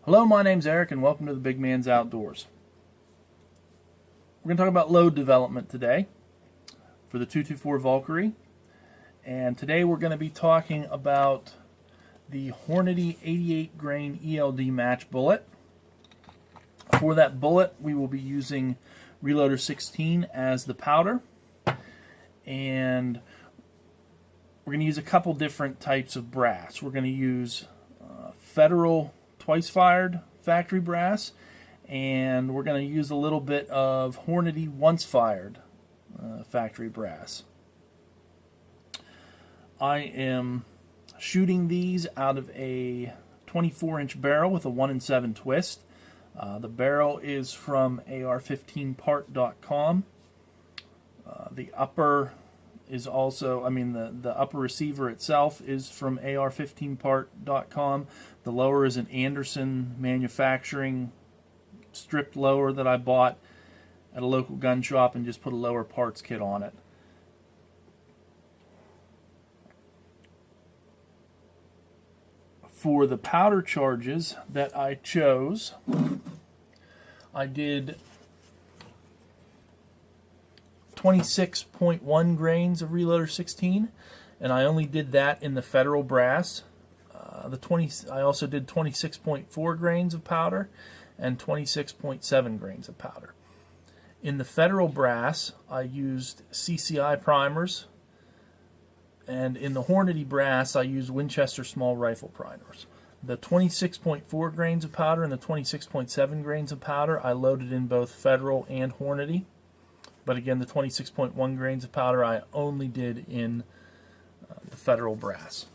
Hello, my name's Eric and welcome to the Big Man's Outdoors. We're going to talk about load development today for the 224 Valkyrie. And today we're going to be talking about the Hornady 88 grain ELD Match bullet. For that bullet we will be using Reloder-16 as the powder. And we're going to use a couple different types of brass. We're going to use Federal twice-fired factory brass, and we're going to use a little bit of Hornady once-fired factory brass. I am shooting these out of a 24-inch barrel with a 1-in-7 twist. The barrel is from ar15part.com. The upper is also, the upper receiver itself is from ar15part.com. The lower is an Anderson manufacturing stripped lower that I bought at a local gun shop and just put a lower parts kit on it. For the powder charges that I chose, I did 26.1 grains of Reloder-16, and I only did that in the Federal brass. I also did 26.4 grains of powder and 26.7 grains of powder. In the Federal brass, I used CCI primers, and in the Hornady brass, I used Winchester small rifle primers. The 26.4 grains of powder and the 26.7 grains of powder, I loaded in both Federal and Hornady. But again, the 26.1 grains of powder I only did in the Federal brass.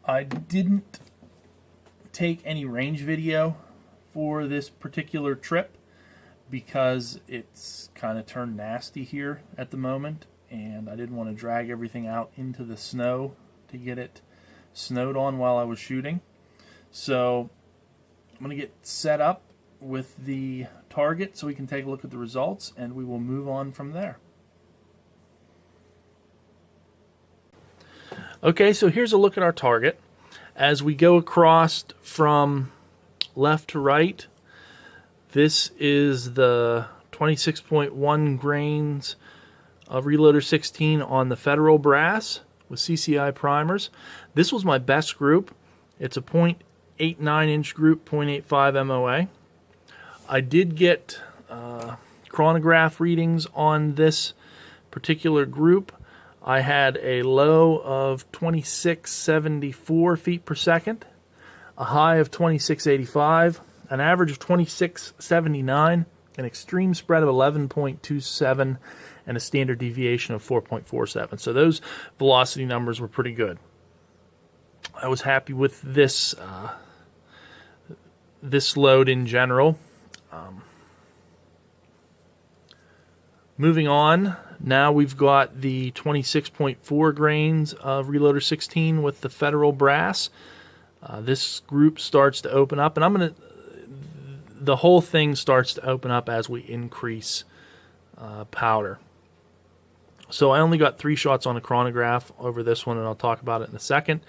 I didn't take any range video for this particular trip because it's kind of turned nasty here at the moment, and I didn't want to drag everything out into the snow to get it snowed on while I was shooting. So I'm going to get set up with the target so we can take a look at the results, and we will move on from there. Okay, so here's a look at our target. As we go across from left to right, this is the 26.1 grains of Reloder-16 on the Federal brass with CCI primers. This was my best group. It's a 0.89 inch group, 0.85 MOA. I did get chronograph readings on this particular group. I had a low of 2674 feet per second, a high of 2685, an average of 2679, an extreme spread of 11.27, and a standard deviation of 4.47. So those velocity numbers were pretty good. I was happy with this this load in general. Moving on, now we've got the 26.4 grains of Reloder-16 with the Federal brass. This group starts to open up, and the whole thing starts to open up as we increase powder. So I only got 3 shots on a chronograph over this one, and I'll talk about it in a second.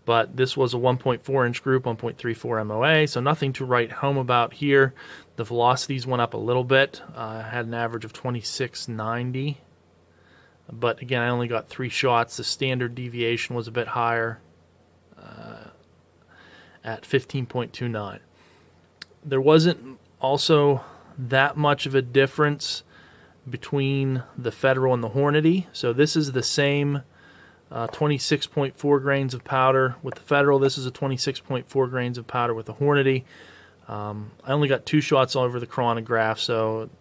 But this was a 1.4 inch group, 1.34 MOA, so nothing to write home about here. The velocities went up a little bit. I had an average of 2690. But again, I only got 3 shots. The standard deviation was a bit higher at 15.29. There wasn't also that much of a difference between the Federal and the Hornady. So this is the same 26.4 grains of powder with the Federal. This is a 26.4 grains of powder with the Hornady. I only got 2 shots over the chronograph, so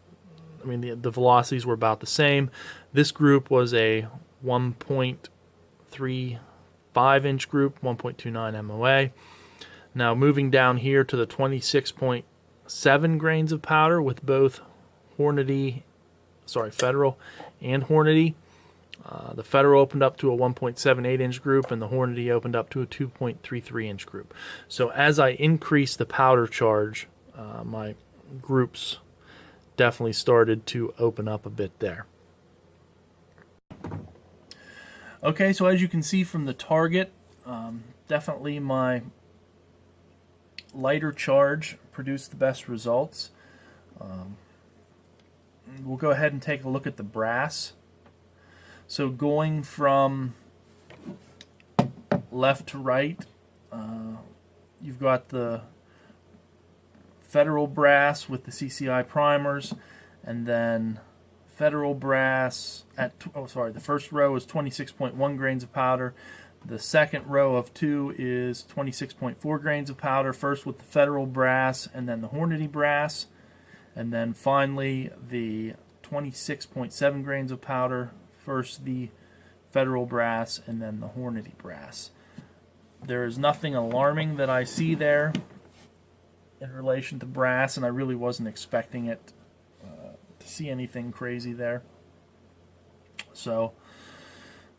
the velocities were about the same. This group was a 1.35 inch group, 1.29 MOA. Now moving down here to the 26.7 grains of powder with both Federal and Hornady. The Federal opened up to a 1.78 inch group, and the Hornady opened up to a 2.33 inch group. So as I increased the powder charge, my groups definitely started to open up a bit there. Okay, so as you can see from the target, definitely my lighter charge produced the best results. We'll go ahead and take a look at the brass. So going from left to right, you've got the Federal brass with the CCI primers, and then Federal brass at, the first row is 26.1 grains of powder. The second row of 2 is 26.4 grains of powder, first with the Federal brass and then the Hornady brass, and then finally the 26.7 grains of powder, first the Federal brass and then the Hornady brass. There is nothing alarming that I see there in relation to brass, and I really wasn't expecting it to see anything crazy there. So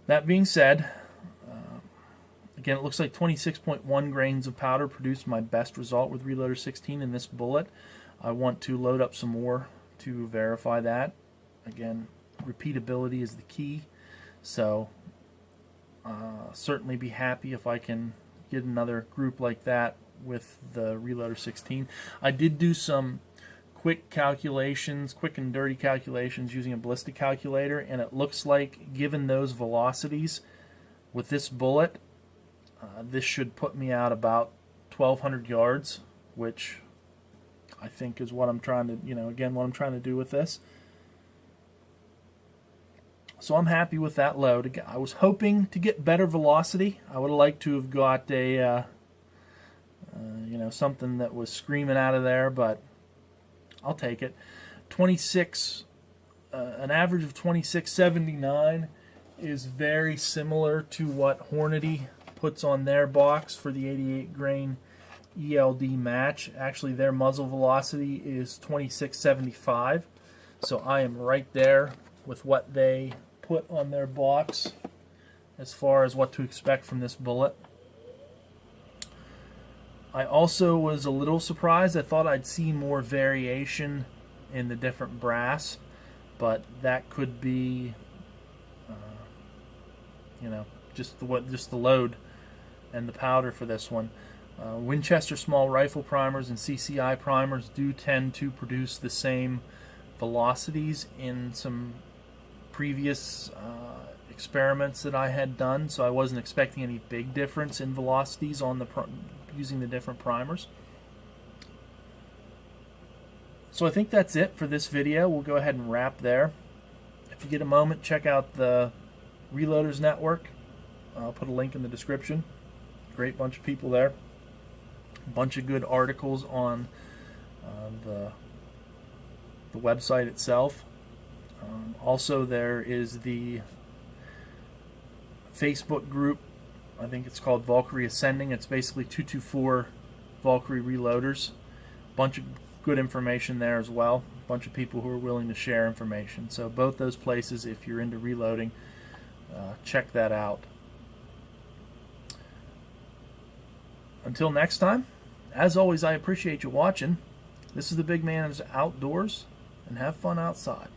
that being said, again, it looks like 26.1 grains of powder produced my best result with Reloder-16 in this bullet. I want to load up some more to verify that. Again, repeatability is the key, so certainly be happy if I can get another group like that with the Reloder-16. I did do some quick calculations, quick and dirty calculations using a ballistic calculator, and it looks like, given those velocities with this bullet, this should put me out about 1,200 yards, which I think is what I'm trying to, again, what I'm trying to do with this. So I'm happy with that load. I was hoping to get better velocity. I would have liked to have got a, something that was screaming out of there, but I'll take it. 26, an average of 26.79 is very similar to what Hornady puts on their box for the 88 grain ELD Match. Actually, their muzzle velocity is 26.75, so I am right there with what they put on their box as far as what to expect from this bullet. I also was a little surprised. I thought I'd see more variation in the different brass, but that could be, just the load and the powder for this one. Winchester small rifle primers and CCI primers do tend to produce the same velocities in some previous experiments that I had done, so I wasn't expecting any big difference in velocities on the using the different primers. So I think that's it for this video. We'll go ahead and wrap there. If you get a moment, check out the Reloaders Network. I'll put a link in the description. Great bunch of people there. A bunch of good articles on the website itself. Also, there is the Facebook group. I think it's called Valkyrie Ascending. It's basically 224 Valkyrie reloaders. Bunch of good information there as well. Bunch of people who are willing to share information. So both those places, if you're into reloading, check that out. Until next time, as always, I appreciate you watching. This is the Big Man Outdoors, and have fun outside.